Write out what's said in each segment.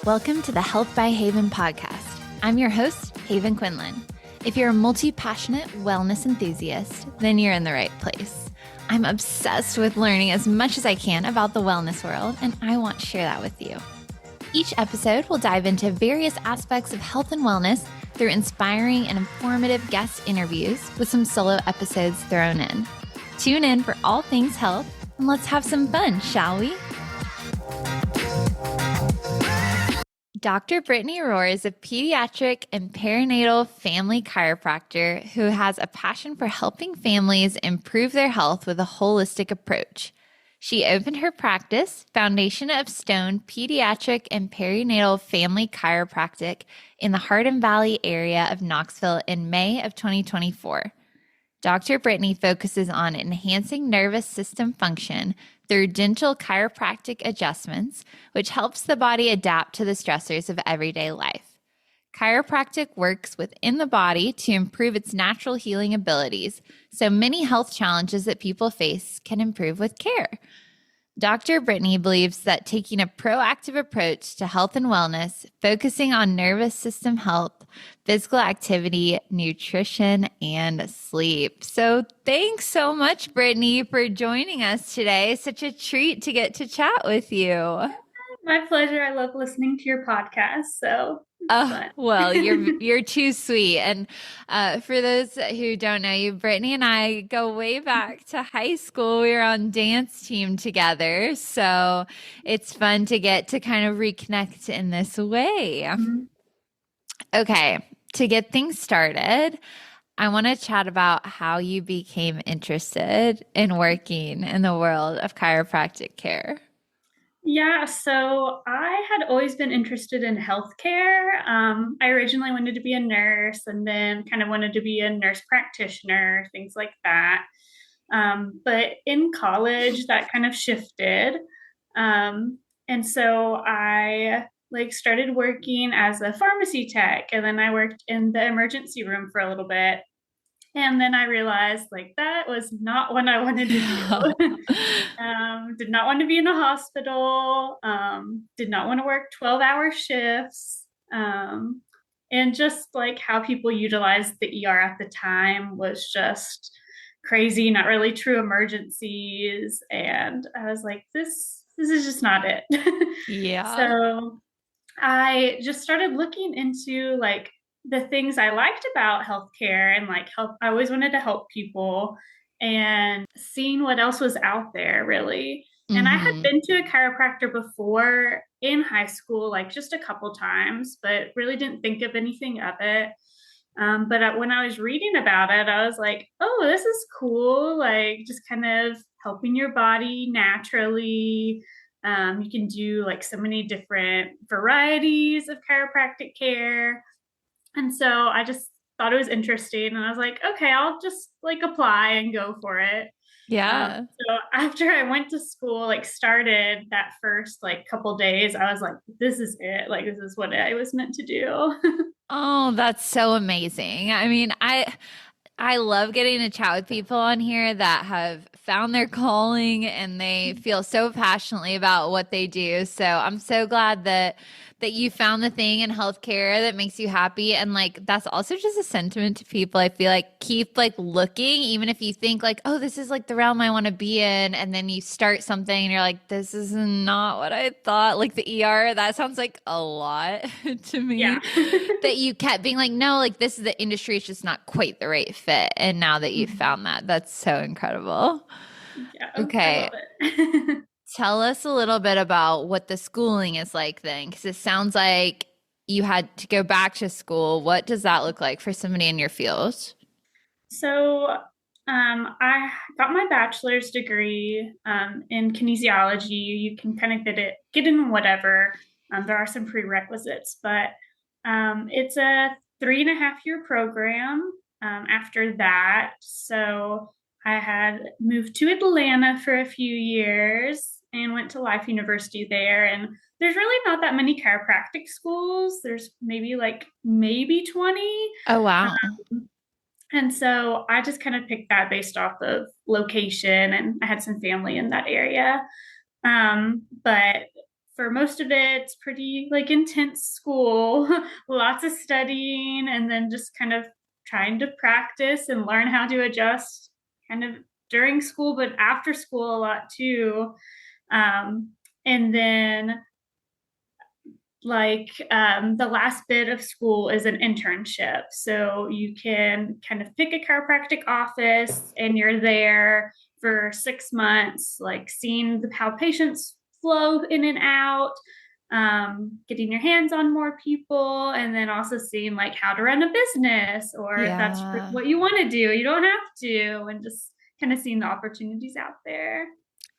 Welcome to the Health by Haven podcast. I'm your host, Haven Quinlan. If you're a multi-passionate wellness enthusiast, then you're in the right place. I'm obsessed with learning as much as I can about the wellness world, and I want to share that with you. Each episode will dive into various aspects of health and wellness through inspiring and informative guest interviews with some solo episodes thrown in. Tune in for all things health, and let's have some fun, shall we? Dr. Brittany Rohrer is a pediatric and perinatal family chiropractor who has a passion for helping families improve their health with a holistic approach. She opened her practice, Foundation of Stone Pediatric and Perinatal Family Chiropractic, in the Hardin Valley area of Knoxville in May of 2024. Dr. Brittany focuses on enhancing nervous system function through gentle chiropractic adjustments, which helps the body adapt to the stressors of everyday life. Chiropractic works within the body to improve its natural healing abilities, so many health challenges that people face can improve with care. Dr. Brittany believes that taking a proactive approach to health and wellness, focusing on nervous system health, physical activity, nutrition, and sleep. So thanks so much, Brittany, for joining us today. Such a treat to get to chat with you. My pleasure. I love listening to your podcast. So well, you're too sweet. And for those who don't know you, Brittany and I go way back to high school. We were on dance team together. So it's fun to get to kind of reconnect in this way. Mm-hmm. Okay, to get things started, I want to chat about how you became interested in working in the world of chiropractic care. Yeah, so I had always been interested in healthcare. I originally wanted to be a nurse and then kind of wanted to be a nurse practitioner, things like that. But in college, that kind of shifted. And so I started working as a pharmacy tech, and then I worked in the emergency room for a little bit. And then I realized that was not what I wanted to do. Did not want to be in a hospital, did not want to work 12-hour shifts. And just how people utilized the ER at the time was just crazy, not really true emergencies. And I was like, this is just not it. Yeah. So I just started looking into the things I liked about healthcare and help. I always wanted to help people and seeing what else was out there, really. Mm-hmm. And I had been to a chiropractor before in high school, just a couple times, but really didn't think of anything of it. But when I was reading about it, I was like, oh, this is cool. Just kind of helping your body naturally. You can do so many different varieties of chiropractic care. And so I just thought it was interesting, and I was like, okay, I'll just apply and go for it. Yeah. So after I went to school, started that first couple days, I was like, this is it. This is what I was meant to do. Oh, that's so amazing. I mean, I love getting to chat with people on here that have found their calling and they feel so passionately about what they do. So I'm so glad that you found the thing in healthcare that makes you happy. And that's also just a sentiment to people. I feel keep looking, even if you think oh, this is the realm I want to be in. And then you start something and you're like, this is not what I thought. The ER, that sounds like a lot to me. Yeah. That you kept being no, this is the industry. It's just not quite the right fit. And now that you've found that's so incredible. Yeah. Okay. I love it. Tell us a little bit about what the schooling is like then, because it sounds like you had to go back to school. What does that look like for somebody in your field? So I got my bachelor's degree in kinesiology. You can kind of get in whatever. There are some prerequisites, but it's a 3.5-year program after that. So I had moved to Atlanta for a few years and went to Life University there. And there's really not that many chiropractic schools. There's maybe 20. Oh, wow. And so I just kind of picked that based off of location, and I had some family in that area. But for most of it, it's pretty like intense school, lots of studying, and then just kind of trying to practice and learn how to adjust kind of during school, but after school a lot too. Um, and then the last bit of school is an internship. So you can kind of pick a chiropractic office and you're there for 6 months, like seeing how patients flow in and out, getting your hands on more people, and then also seeing like how to run a business or if that's Yeah. what you want to do, you don't have to, and just kind of seeing the opportunities out there.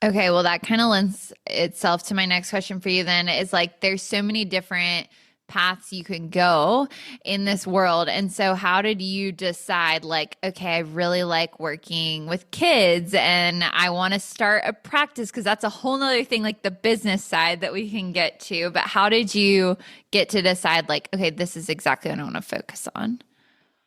Okay, well, that kind of lends itself to my next question for you then is like there's so many different paths you can go in this world. And so how did you decide like, okay, I really like working with kids and I want to start a practice because that's a whole nother thing, like the business side that we can get to. But how did you get to decide like, okay, this is exactly what I want to focus on?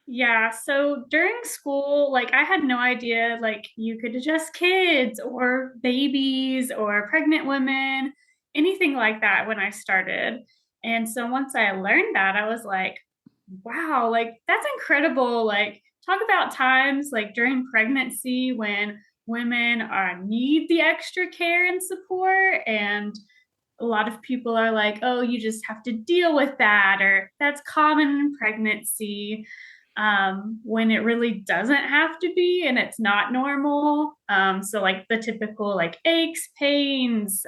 Yeah, so during school, like I had no idea like you could adjust kids or babies or pregnant women, anything like that when I started. And so once I learned that, I was like, wow, like that's incredible. Like talk about times like during pregnancy when women need the extra care and support, and a lot of people are like, oh, you just have to deal with that, or that's common in pregnancy, when it really doesn't have to be and it's not normal. So, like the typical like aches, pains,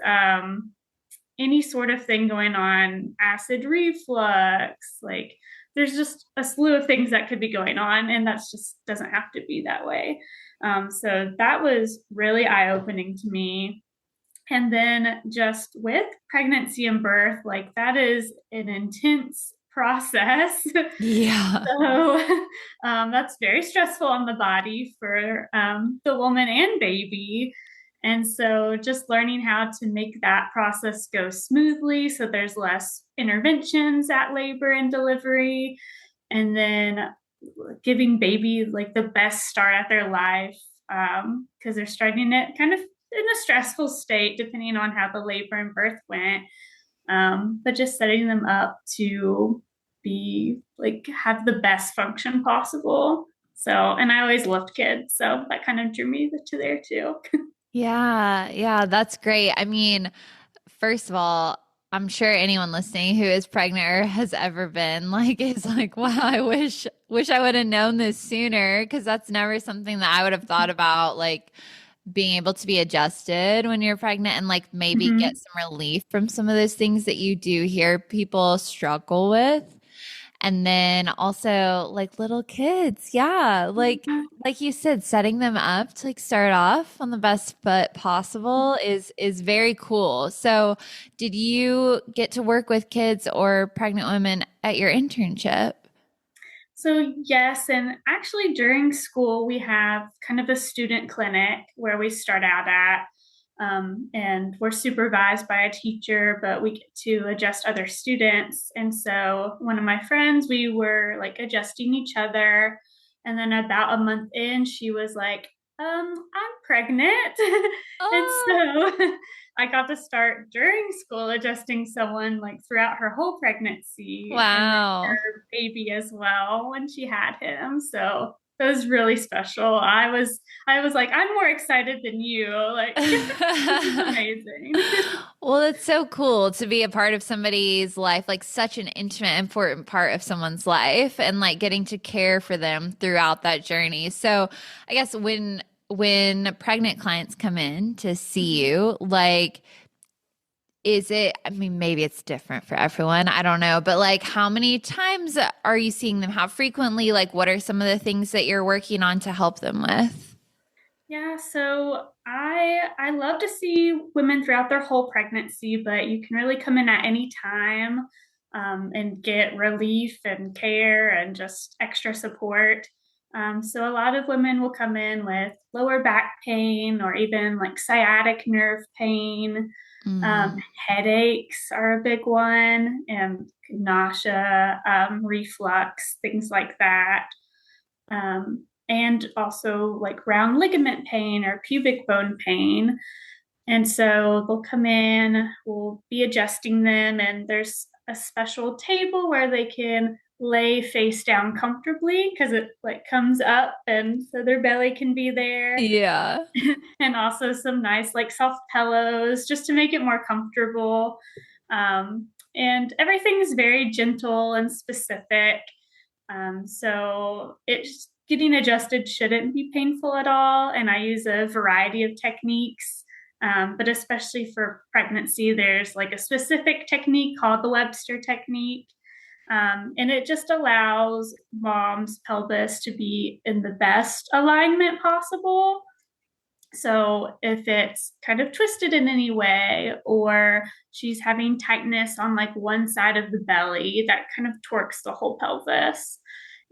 any sort of thing going on, acid reflux, like there's just a slew of things that could be going on, and that's just doesn't have to be that way. So, that was really eye opening to me. And then just with pregnancy and birth, like that is an intense process. Yeah. So that's very stressful on the body for the woman and baby. And so just learning how to make that process go smoothly so there's less interventions at labor and delivery, and then giving baby like the best start at their life, because they're starting it kind of in a stressful state depending on how the labor and birth went, but just setting them up to be like have the best function possible. So, and I always loved kids, so that kind of drew me to there too. Yeah, yeah, that's great. I mean, first of all, I'm sure anyone listening who is pregnant or has ever been like is like, wow, I wish I would have known this sooner because that's never something that I would have thought about like being able to be adjusted when you're pregnant and like maybe get Mm-hmm. some relief from some of those things that you do hear people struggle with. And then also like little kids. Yeah. Like you said, setting them up to like start off on the best foot possible is very cool. So, did you get to work with kids or pregnant women at your internship? So, yes, and actually during school, we have kind of a student clinic where we start out at, and we're supervised by a teacher, but we get to adjust other students. And so, one of my friends, we were like adjusting each other. And then about a month in, she was like, I'm pregnant. And Oh, so I got to start during school adjusting someone like throughout her whole pregnancy, and then wow. her baby as well when she had him. So it was really special. I was like, I'm more excited than you. Like this is amazing. Well, it's so cool to be a part of somebody's life, like such an intimate, important part of someone's life and like getting to care for them throughout that journey. So, I guess when pregnant clients come in to see you, like is it, I mean, maybe it's different for everyone. I don't know, but like how many times are you seeing them? How frequently? Like what are some of the things that you're working on to help them with? Yeah, so I love to see women throughout their whole pregnancy, but you can really come in at any time, and get relief and care and just extra support. So a lot of women will come in with lower back pain or even like sciatic nerve pain. Um, Mm. Headaches are a big one, and nausea, reflux, things like that, and also like round ligament pain or pubic bone pain. And so they'll come in, we'll be adjusting them, and there's a special table where they can lay face down comfortably because it like comes up and so their belly can be there. Yeah. And also some nice like soft pillows just to make it more comfortable. And everything is very gentle and specific. So it's getting adjusted shouldn't be painful at all. And I use a variety of techniques. But especially for pregnancy, there's like a specific technique called the Webster technique. And it just allows mom's pelvis to be in the best alignment possible. So if it's kind of twisted in any way, or she's having tightness on like one side of the belly, that kind of torques the whole pelvis.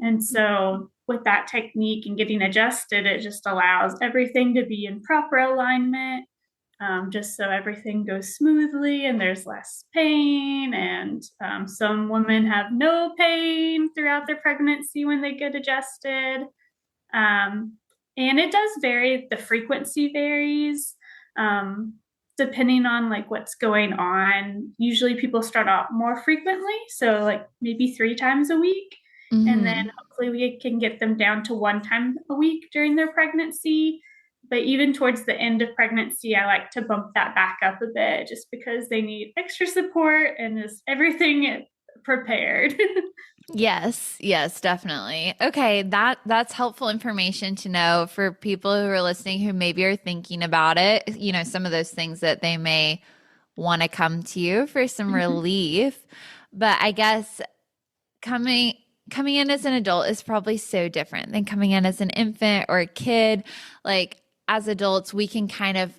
And so with that technique and getting adjusted, it just allows everything to be in proper alignment, just so everything goes smoothly and there's less pain. And some women have no pain throughout their pregnancy when they get adjusted. Um, and it does vary, the frequency varies depending on like what's going on. Usually people start out more frequently, so like maybe 3 times a week. And then Hmm. hopefully we can get them down to 1 time a week during their pregnancy. But even towards the end of pregnancy, I like to bump that back up a bit just because they need extra support and is everything prepared. Yes, yes, definitely. Okay, that's helpful information to know for people who are listening who maybe are thinking about it, some of those things that they may want to come to you for some relief. But I guess coming coming in as an adult is probably so different than coming in as an infant or a kid. Like as adults, we can kind of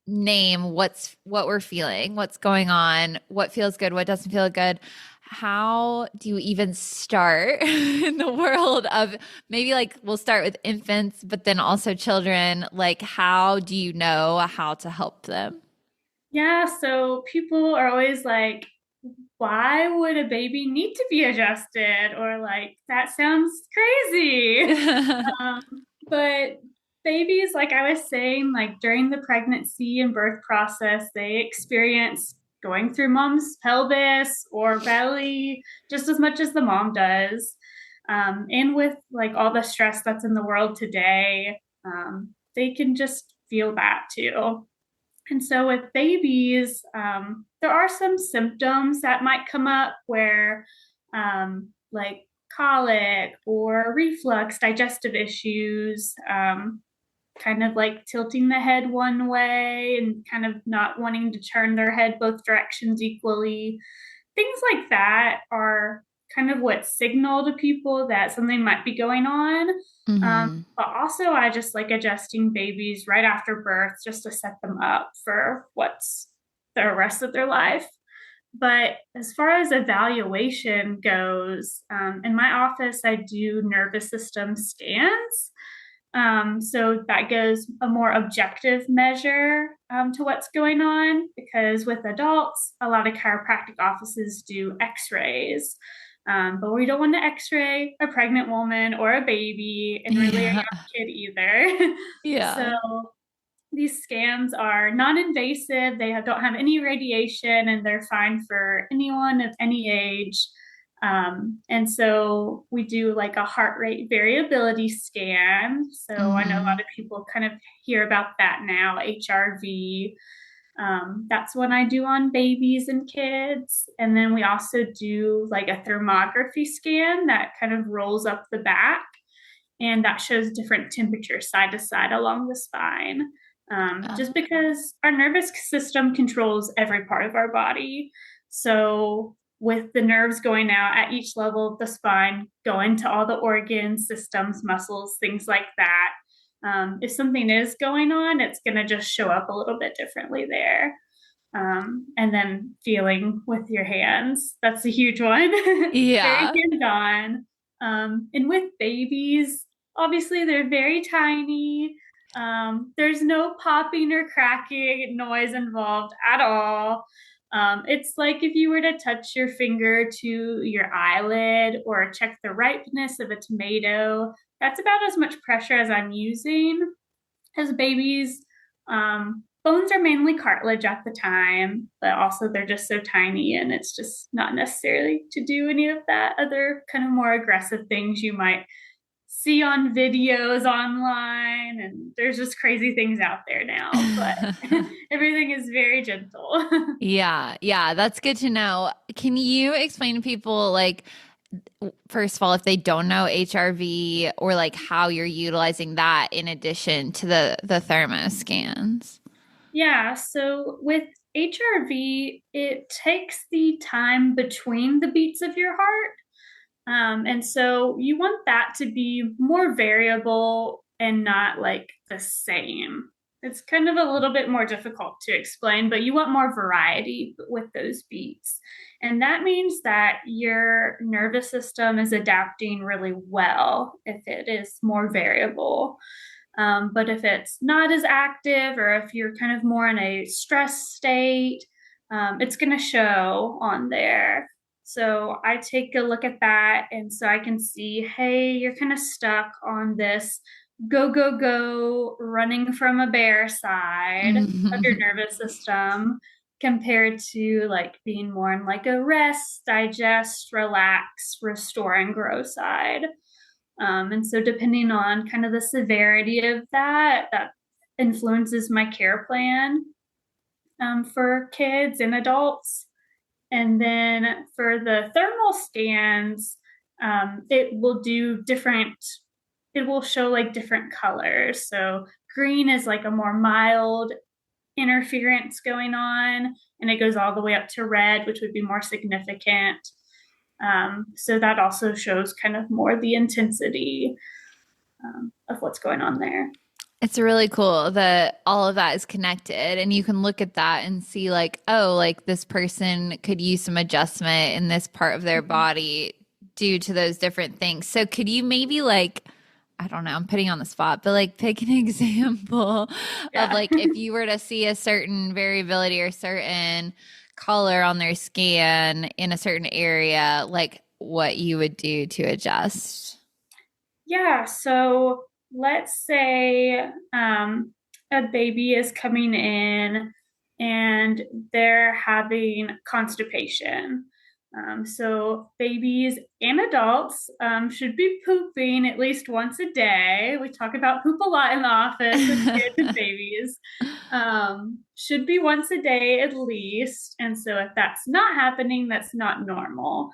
name what we're feeling, what's going on, what feels good, what doesn't feel good. How do you even start in the world of maybe like we'll start with infants, but then also children? Like, how do you know how to help them? Yeah, so people are always like, why would a baby need to be adjusted? Or like, that sounds crazy. Um, but babies, like I was saying, like during the pregnancy and birth process, they experience going through mom's pelvis or belly just as much as the mom does. And with like all the stress that's in the world today, they can just feel that too. And so with babies, there are some symptoms that might come up where, like colic or reflux, digestive issues, kind of like tilting the head one way and kind of not wanting to turn their head both directions equally. Things like that are kind of what signal to people that something might be going on. Hmm. But also, I just like adjusting babies right after birth just to set them up for what's the rest of their life. But as far as evaluation goes, in my office, I do nervous system scans. So that gives a more objective measure to what's going on because with adults, a lot of chiropractic offices do x rays. But we don't want to x ray a pregnant woman or a baby and really a Yeah. young kid either. So Yeah. these scans are non-invasive. Don't have any radiation, and they're fine for anyone of any age. And so we do like a heart rate variability scan. So I know a lot Hmm. of people kind of hear about that now, HRV. That's one I do on babies and kids. And then we also do like a thermography scan that kind of rolls up the back and that shows different temperatures side to side along the spine. Just because our nervous system controls every part of our body. So, with the nerves going out at each level of the spine, going to all the organs, systems, muscles, things like that. If something is going on, it's going to just show up a little bit differently there. And then feeling with your hands. That's a huge one. Very Yeah. hands on. And with babies, obviously they're very tiny. There's no popping or cracking noise involved at all. It's like if you were to touch your finger to your eyelid or check the ripeness of a tomato, that's about as much pressure as I'm using as babies. Bones are mainly cartilage at the time, but also they're just so tiny and it's just not necessarily to do any of that other kind of more aggressive things you might see on videos online. And there's just crazy things out there now, but everything is very gentle. Yeah, yeah, that's good to know. Can you explain to people, like, first of all, if they don't know HRV, or like how you're utilizing that in addition to the thermo scans? Yeah, so with HRV, it takes the time between the beats of your heart. And so you want that to be more variable and not like the same. It's kind of a little bit more difficult to explain, but you want more variety with those beats. And that means that your nervous system is adapting really well if it is more variable. But if it's not as active, or if you're kind of more in a stress state, it's going to show on there. So I take a look at that. And so I can see, hey, you're kind of stuck on this go, go, go, running from a bear side of your nervous system, compared to like being more in like a rest, digest, relax, restore, and grow side. And so, depending on kind of the severity of that, that influences my care plan for kids and adults. And then for the thermal scans, it will do different, it will show like different colors. So, green is like a more mild interference going on, and it goes all the way up to red, which would be more significant. So that also shows kind of more the intensity of what's going on there. It's really cool that all of that is connected, and you can look at that and see, like, oh, like this person could use some adjustment in this part of their Mhm. body due to those different things. So could you maybe, like, I don't know, I'm putting you on the spot, but like pick an example of, Yeah. like, if you were to see a certain variability or certain color on their scan in a certain area, like what you would do to adjust. Yeah. So let's say a baby is coming in and they're having constipation. So babies and adults should be pooping at least once a day. We talk about poop a lot in the office with kids and babies. Should be once a day at least. And so if that's not happening, that's not normal.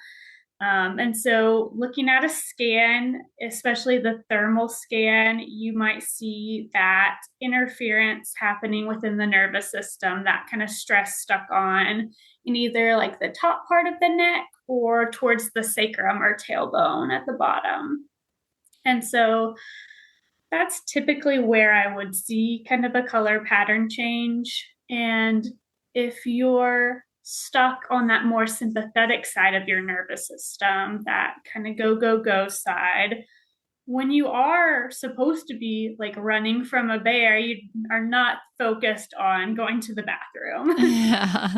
And so, looking at a scan, especially the thermal scan, you might see that interference happening within the nervous system, that kind of stress stuck on in either like the top part of the neck or towards the sacrum or tailbone at the bottom. And so, that's typically where I would see kind of a color pattern change. And if you're stuck on that more sympathetic side of your nervous system, that kind of go, go, go side, when you are supposed to be like running from a bear, you are not focused on going to the bathroom. Yeah.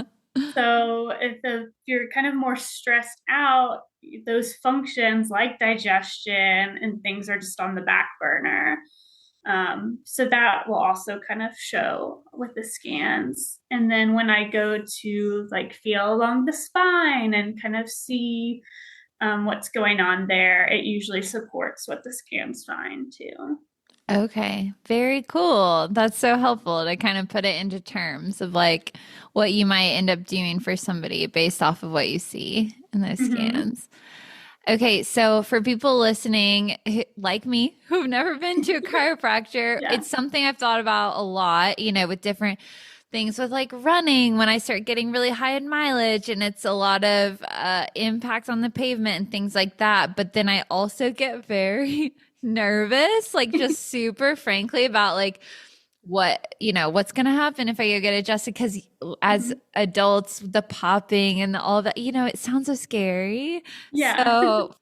So if you're kind of more stressed out, those functions like digestion and things are just on the back burner. So that will also kind of show with the scans. And then when I go to like feel along the spine and kind of see what's going on there, it usually supports what the scans find too. Okay, very cool. That's so helpful to kind of put it into terms of like what you might end up doing for somebody based off of what you see in those Mm-hmm. scans. Okay, so for people listening, like me, who've never been to a chiropractor, Yeah. it's something I've thought about a lot, with different things with like running when I start getting really high in mileage, and it's a lot of impact on the pavement and things like that. But then I also get very nervous, like just super frankly about like what's going to happen if I go get adjusted, because as Mm-hmm. adults, the popping and all that, it sounds so scary. Yeah. So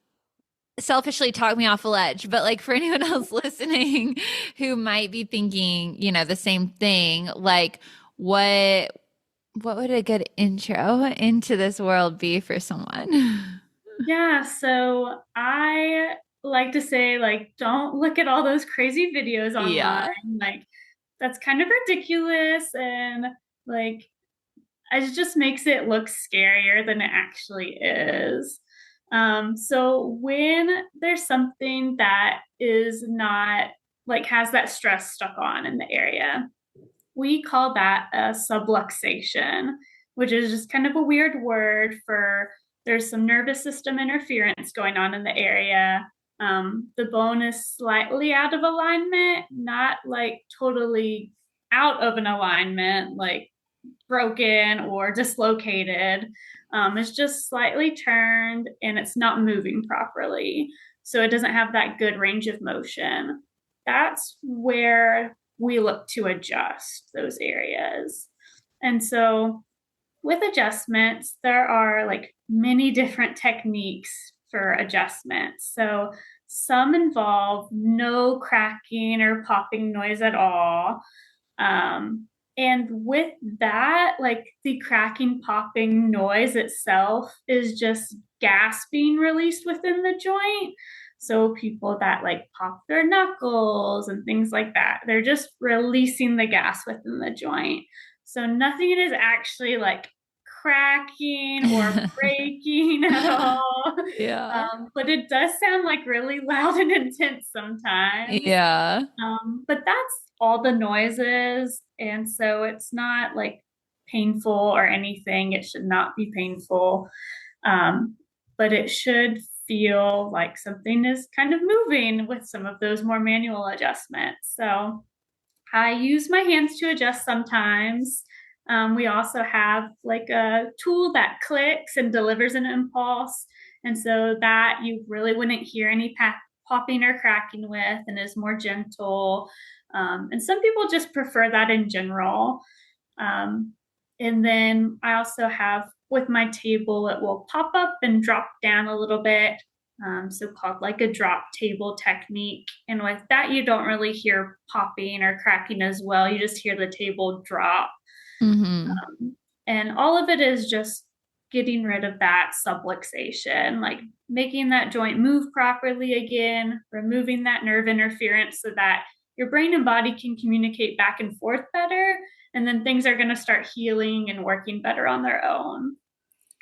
selfishly talk me off a ledge, but like for anyone else listening who might be thinking, the same thing, like what what would a good intro into this world be for someone? Yeah. So I like to say, like, don't look at all those crazy videos online. Yeah. Like, that's kind of ridiculous and like it just makes it look scarier than it actually is. So when there's something that is not like has that stress stuck on in the area, we call that a subluxation, which is just kind of a weird word for there's some nervous system interference going on in the area. The bone is slightly out of alignment, not like totally out of an alignment, like broken or dislocated. It's just slightly turned and it's not moving properly. So it doesn't have that good range of motion. That's where we look to adjust those areas. And so with adjustments, there are like many different techniques for adjustments. So some involve no cracking or popping noise at all. Um, and with that, like the cracking, popping noise itself is just gas being released within the joint. So people that like pop their knuckles and things like that, they're just releasing the gas within the joint. So nothing is actually like cracking or breaking at all. Yeah. But it does sound like really loud and intense sometimes. Yeah. But that's all the noises. And so it's not like painful or anything. It should not be painful. Um, but it should feel like something is kind of moving with some of those more manual adjustments. So I use my hands to adjust sometimes. We also have like a tool that clicks and delivers an impulse. And so that you really wouldn't hear any popping or cracking with and is more gentle. And some people just prefer that in general. Um, and then I also have with my table, it will pop up and drop down a little bit. So called like a drop table technique. And with that, you don't really hear popping or cracking as well. You just hear the table drop. Hmm. And all of it is just getting rid of that subluxation, like making that joint move properly again, removing that nerve interference so that your brain and body can communicate back and forth better. And then things are going to start healing and working better on their own.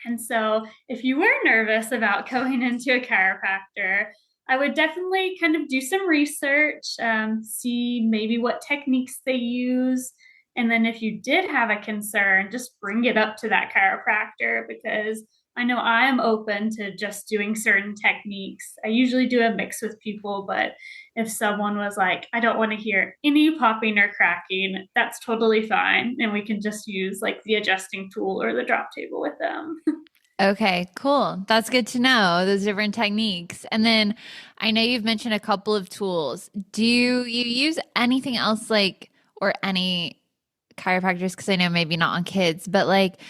And so, if you were nervous about going into a chiropractor, I would definitely kind of do some research, see maybe what techniques they use. And then, if you did have a concern, just bring it up to that chiropractor because I know I am open to just doing certain techniques. I usually do a mix with people, but if someone was like, I don't want to hear any popping or cracking, that's totally fine. And we can just use like the adjusting tool or the drop table with them. Okay, cool. That's good to know, those different techniques. And then I know you've mentioned a couple of tools. Do you use anything else like, or any chiropractors? Because I know maybe not on kids, but like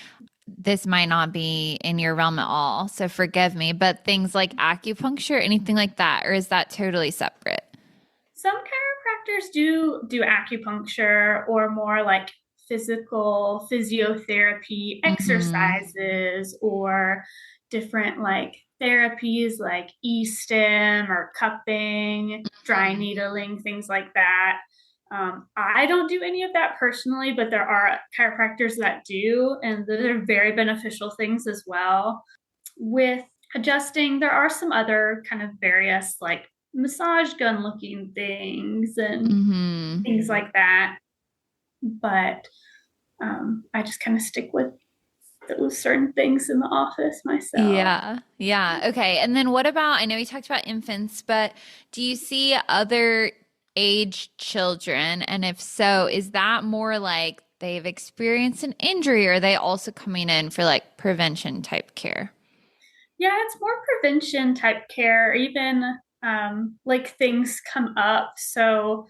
this might not be in your realm at all. So forgive me, but things like acupuncture, anything like that, or is that totally separate? Some chiropractors do acupuncture or more like physical physiotherapy Hmm. exercises or different like therapies like e-stim or cupping, dry needling, things like that. I don't do any of that personally, but there are chiropractors that do, and those are very beneficial things as well. With adjusting, there are some other kind of various like massage gun looking things and Hmm. things like that. But I just kind of stick with those certain things in the office myself. Yeah. Yeah. Okay. And then what about, I know you talked about infants, but do you see other age children? And if so, is that more like they've experienced an injury or are they also coming in for like prevention type care? Yeah, it's more prevention type care, even like things come up. So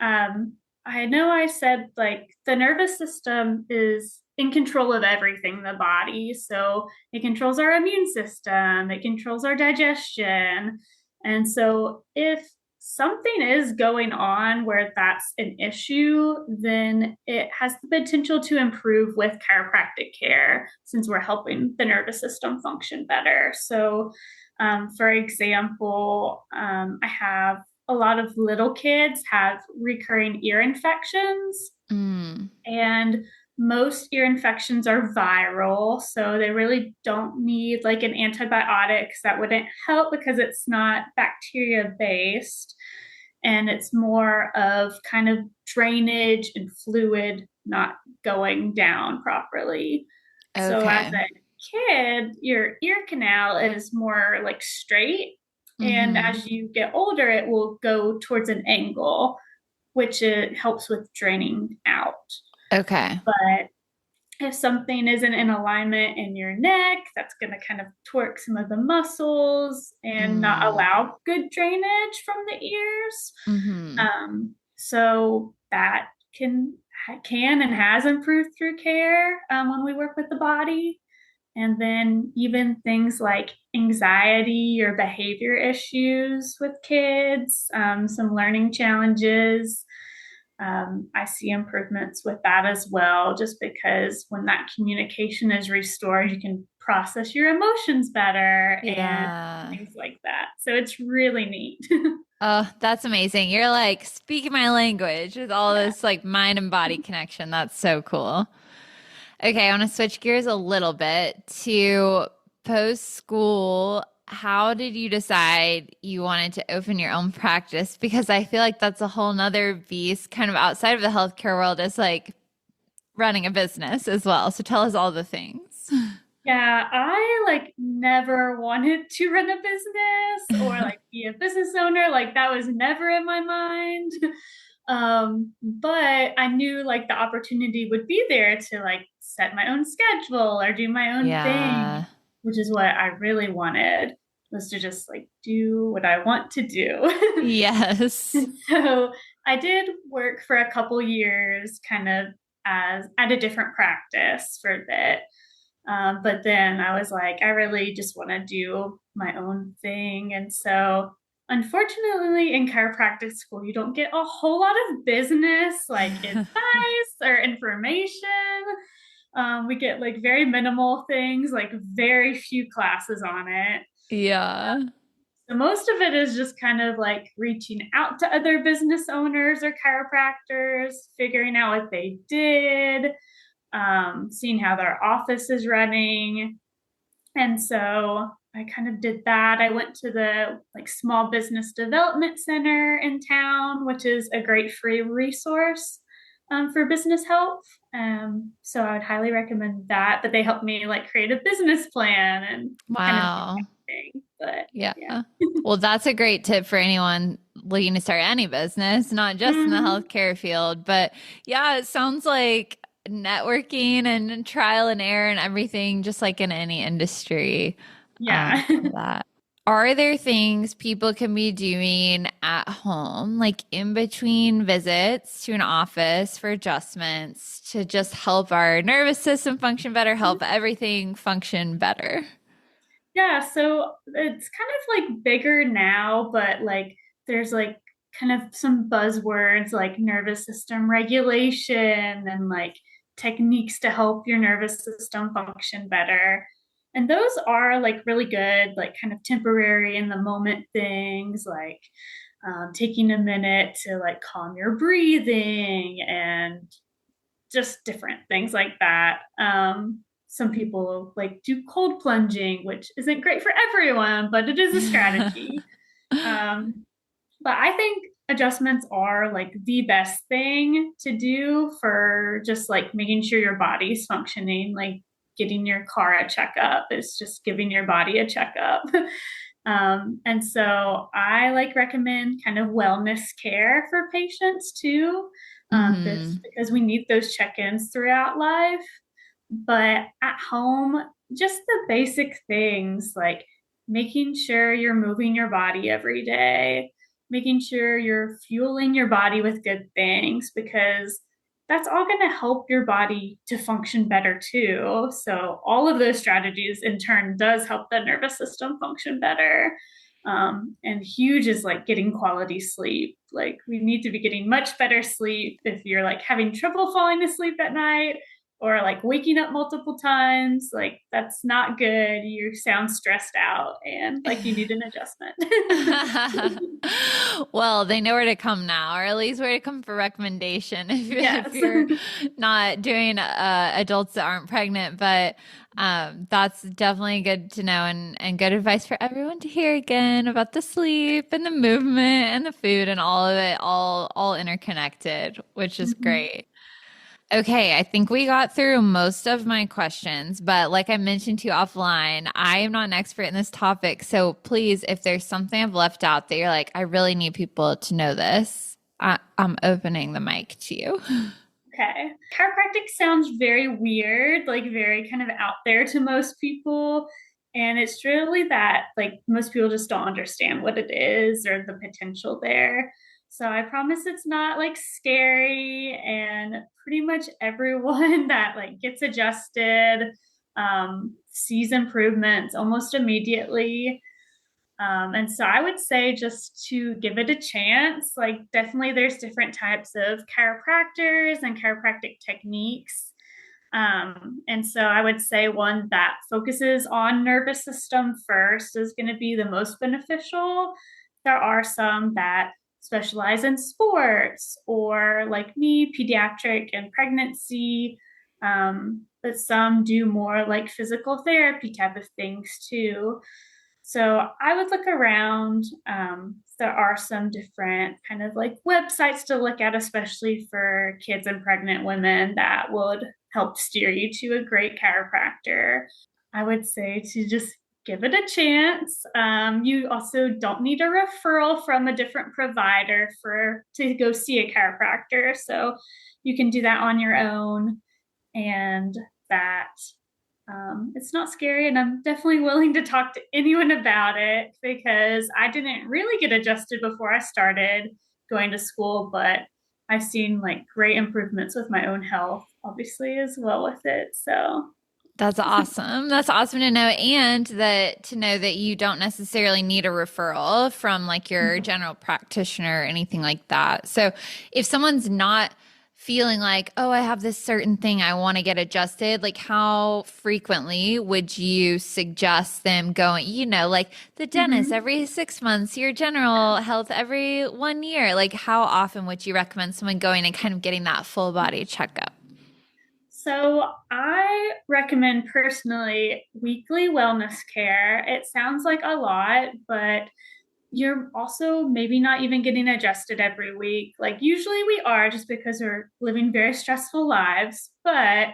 um, I know I said like the nervous system is in control of everything in the body. So it controls our immune system, it controls our digestion. And so if something is going on where that's an issue, then it has the potential to improve with chiropractic care since we're helping the nervous system function better. So, for example, I have a lot of little kids have recurring ear infections, Mm. and most ear infections are viral, so they really don't need like an antibiotic. That wouldn't help because it's not bacteria based, and it's more of kind of drainage and fluid not going down properly. So as Okay. a kid, your ear canal is more like straight, and Mm-hmm. as you get older, it will go towards an angle, which it helps with draining out. Okay. But if something isn't in alignment in your neck, that's going to kind of torque some of the muscles and not Mm. allow good drainage from the ears. Mm-hmm. So that can and has improved through care when we work with the body. And then even things like anxiety or behavior issues with kids, some learning challenges. I see improvements with that as well, just because when that communication is restored, you can process your emotions better and Yeah. things like that. So it's really neat. Oh, that's amazing. You're like speaking my language with all Yeah. this like mind and body connection. That's so cool. Okay, I want to switch gears a little bit to post school. How did you decide you wanted to open your own practice? Because I feel like that's a whole nother beast kind of outside of the healthcare world is like running a business as well. So tell us all the things. Yeah, I like never wanted to run a business or like be a business owner. Like that was never in my mind. But I knew like the opportunity would be there to like set my own schedule or do my own thing, Yeah. which is what I really wanted, was to just like do what I want to do. Yes. So I did work for a couple years kind of as at a different practice for a bit. But then I was like, I really just want to do my own thing. And so, unfortunately, in chiropractic school, you don't get a whole lot of business like advice or information. We get like very minimal things, like very few classes on it. Yeah. So most of it is just kind of like reaching out to other business owners or chiropractors, figuring out what they did, seeing how their office is running. And so I kind of did that. I went to the like small business development center in town, which is a great free resource for business health. So I would highly recommend that. But they helped me like create a business plan and kind of do Wow. everything. But Yeah. yeah. Well, that's a great tip for anyone looking to start any business, not just in the Mm-hmm. healthcare field. But yeah, it sounds like networking and trial and error and everything, just like in any industry. Yeah. That. Are there things people can be doing at home, like in between visits to an office for adjustments to just help our nervous system function better, help everything function better? Yeah, so it's kind of like bigger now, but like there's like kind of some buzzwords like nervous system regulation and like techniques to help your nervous system function better. And those are like really good, like kind of temporary in the moment things, like taking a minute to like calm your breathing and just different things like that. Some people like do cold plunging, which isn't great for everyone, but it is a strategy. Um, but I think adjustments are like the best thing to do for just like making sure your body's functioning. Like getting your car a checkup is just giving your body a checkup. And so I like recommend kind of wellness care for patients too, Hmm. this because we need those check-ins throughout life. But at home, just the basic things like making sure you're moving your body every day, making sure you're fueling your body with good things, because that's all going to help your body to function better too. So all of those strategies in turn does help the nervous system function better. And huge is like getting quality sleep. Like we need to be getting much better sleep if you're like having trouble falling asleep at night, or like waking up multiple times. Like that's not good. You sound stressed out and like you need an adjustment. Well, they know where to come now, or at least where to come for recommendation if Yes. you're not doing adults that aren't pregnant. But that's definitely good to know and good advice for everyone to hear again about the sleep and the movement and the food and all of it, all interconnected, which is Mhm. great. Okay, I think we got through most of my questions, but like I mentioned to you offline, I am not an expert in this topic. So please, if there's something I've left out that you're like, I really need people to know this, I'm opening the mic to you. Okay. Chiropractic sounds very weird, like very kind of out there to most people. And it's really that, like, most people just don't understand what it is or the potential there. So I promise it's not like scary. And pretty much everyone that like gets adjusted sees improvements almost immediately. And so I would say just to give it a chance. Like, definitely, there's different types of chiropractors and chiropractic techniques. And so I would say one that focuses on nervous system first is going to be the most beneficial. There are some that specialize in sports or, like me, pediatric and pregnancy. But some do more like physical therapy type of things too. So I would look around. There are some different kind of like websites to look at, especially for kids and pregnant women, that would help steer you to a great chiropractor. I would say to just give it a chance. You also don't need a referral from a different provider for to go see a chiropractor, so you can do that on your own, and that it's not scary, and I'm definitely willing to talk to anyone about it because I didn't really get adjusted before I started going to school, but I've seen like great improvements with my own health, obviously, as well with it. So, That's awesome. That's awesome to know. And that to know that you don't necessarily need a referral from like your general practitioner or anything like that. So if someone's not feeling like, oh, I have this certain thing I want to get adjusted, like how frequently would you suggest them going, like the dentist mm-hmm. every 6 months, your general health every 1 year? Like how often would you recommend someone going and kind of getting that full body checkup? So I recommend personally weekly wellness care. It sounds like a lot, but you're also maybe not even getting adjusted every week. Like usually we are, just because we're living very stressful lives, but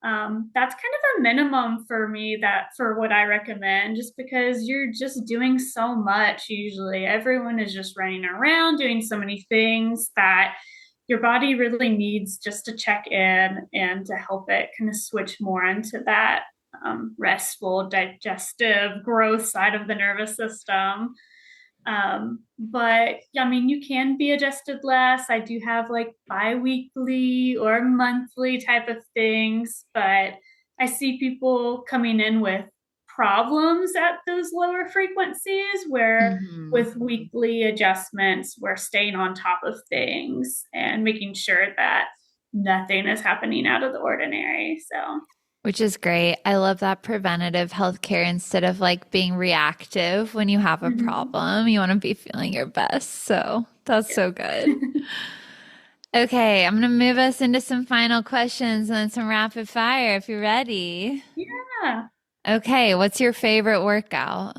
that's kind of a minimum for me, that for what I recommend, just because you're just doing so much. Usually everyone is just running around doing so many things that your body really needs just to check in and to help it kind of switch more into that restful digestive growth side of the nervous system. But I mean, you can be adjusted less. I do have like bi-weekly or monthly type of things, but I see people coming in with problems at those lower frequencies where Hmm. with weekly adjustments, we're staying on top of things and making sure that nothing is happening out of the ordinary. So, Which is great. I love that preventative healthcare instead of like being reactive when you have a mhm. problem. You want to be feeling your best. So that's so good. Yeah. Okay, I'm going to move us into some final questions and then some rapid fire if you're ready. Yeah. Okay, what's your favorite workout?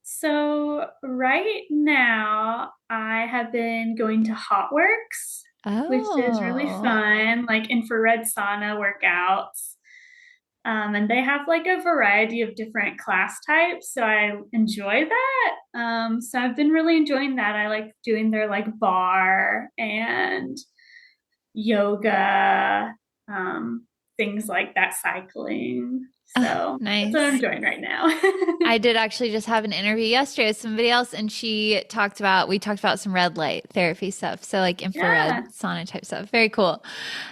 So right now I have been going to Hot Works, which is really Oh. fun, like infrared sauna workouts. And they have like a variety of different class types. So I enjoy that. So I've been really enjoying that. I like doing their like bar and yoga, things like that, cycling. Oh, So that's what I'm nice. enjoying right now. I did actually just have an interview yesterday with somebody else, and we talked about some red light therapy stuff. So, like infrared Yeah. sauna type stuff. Very cool.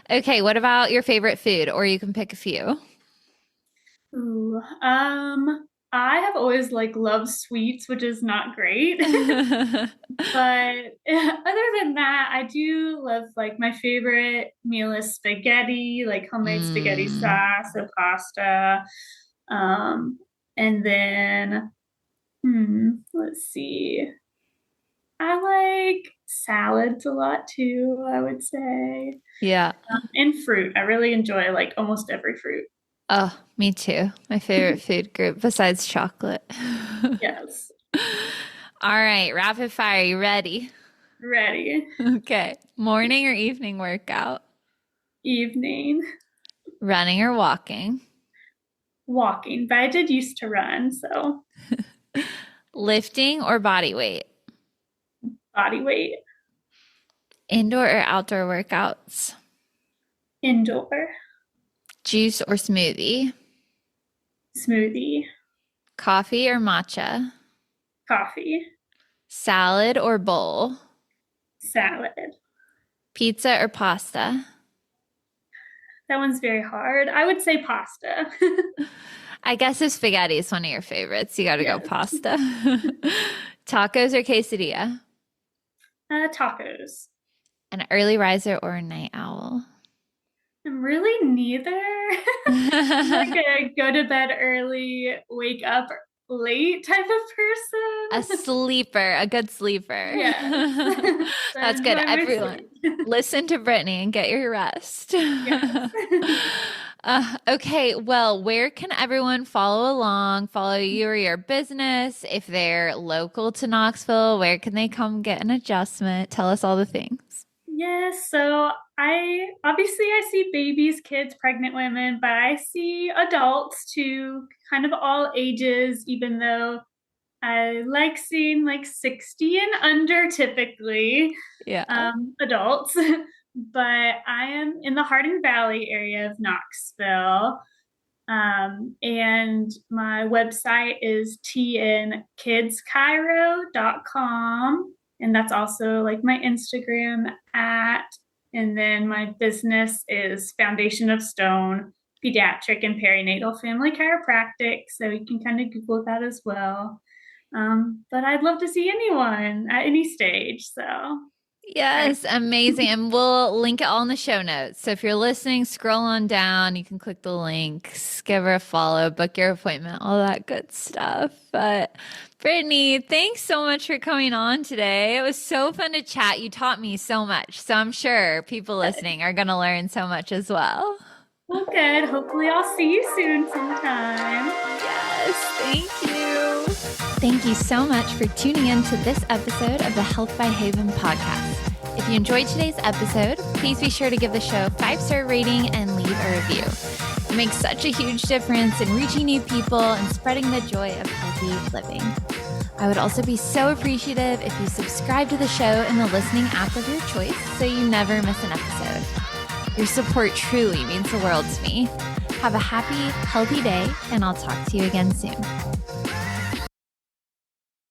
Okay, what about your favorite food? Or you can pick a few. Ooh, I have always like loved sweets, which is not great. But other than that, I do love like my favorite meal is spaghetti, like homemade spaghetti Mm, sauce or pasta. Um, and then, let's see. I like salads a lot too, I would say. yeah. And fruit. I really enjoy like almost every fruit. Oh, me too. My favorite food group besides chocolate. Yes. All right, rapid fire. You ready? Ready. Okay. Morning or evening workout? Evening. Running or walking? Walking. But I did used to run, so Lifting or body weight? body weight. Indoor or outdoor workouts? Indoor. Juice or smoothie? Smoothie. Coffee or matcha? Coffee. Salad or bowl? Salad. Pizza or pasta? That one's very hard. I would say pasta. I guess if spaghetti is one of your favorites, you got to go Yes. pasta. Tacos or quesadilla? Tacos. An early riser or a night owl? I'm really neither. I'm like a go to bed early, wake up late type of A person. sleeper, a good sleeper. Yes. So I That's good. enjoy my Everyone, sleep. listen to Brittany and get your rest. Yes. Okay, well, where can everyone follow along, follow you or your business? If they're local to Knoxville, where can they come get an adjustment? Tell us all the things. Yes, so I see babies, kids, pregnant women, but I see adults too, kind of all ages, even though I like seeing like 60 and under typically, Yeah. adults. But I am in the Hardin Valley area of Knoxville. And my website is tnkidscairo.com. And that's also like my Instagram at. And then my business is Foundation of Stone, Pediatric and Perinatal Family Chiropractic. So you can kind of Google that as well. But I'd love to see anyone at any stage. So I, Yes, amazing. And we'll link it all in the show notes. So if you're listening, scroll on down. You can click the links, give her a follow, book your appointment, all that good stuff. But Brittany, thanks so much for coming on today. It was so fun to chat. You taught me so much. So I'm sure people listening are going to learn so much as well. well, good. Hopefully, I'll see you soon sometime. Yes, thank you. Thank you so much for tuning in to this episode of the Health by Haven podcast. If you enjoyed today's episode, please be sure to give the show a 5-star rating and leave a review. It makes such a huge difference in reaching new people and spreading the joy of healthy living. I would also be so appreciative if you subscribe to the show in the listening app of your choice so you never miss an episode. Your support truly means the world to me. Have a happy, healthy day, and I'll talk to you again soon.